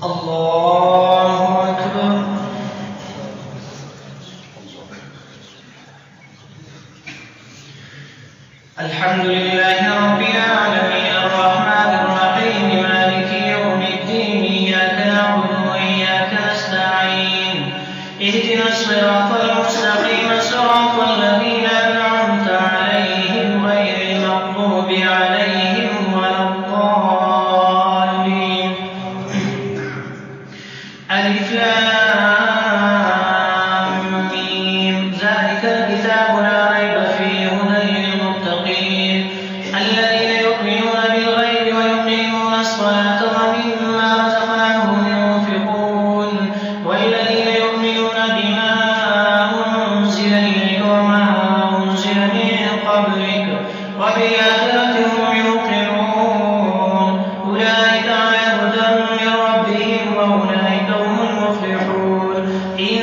الله أكبر. الحمد لله رب العالمين الرحمن الرحيم مالك يوم الدين إياك نعبد وإياك نستعين اهدنا الصراط المستقيم صراط الذين أنعمت عليهم غير المغضوب عليهم ولا الضالين. ألف لام ميم ذلك الكتاب لا ريب فيه هدى للمتقين الذين يؤمنون بالغيب ويقيمون الصلاة ومما رزقناهم ينفقون والذين يؤمنون بما أنزل إليك وما أنزل من قبلك وبالآخرة هم يوقنون أولئك على هدى من ربهم وأولئك هم المفلحون. إن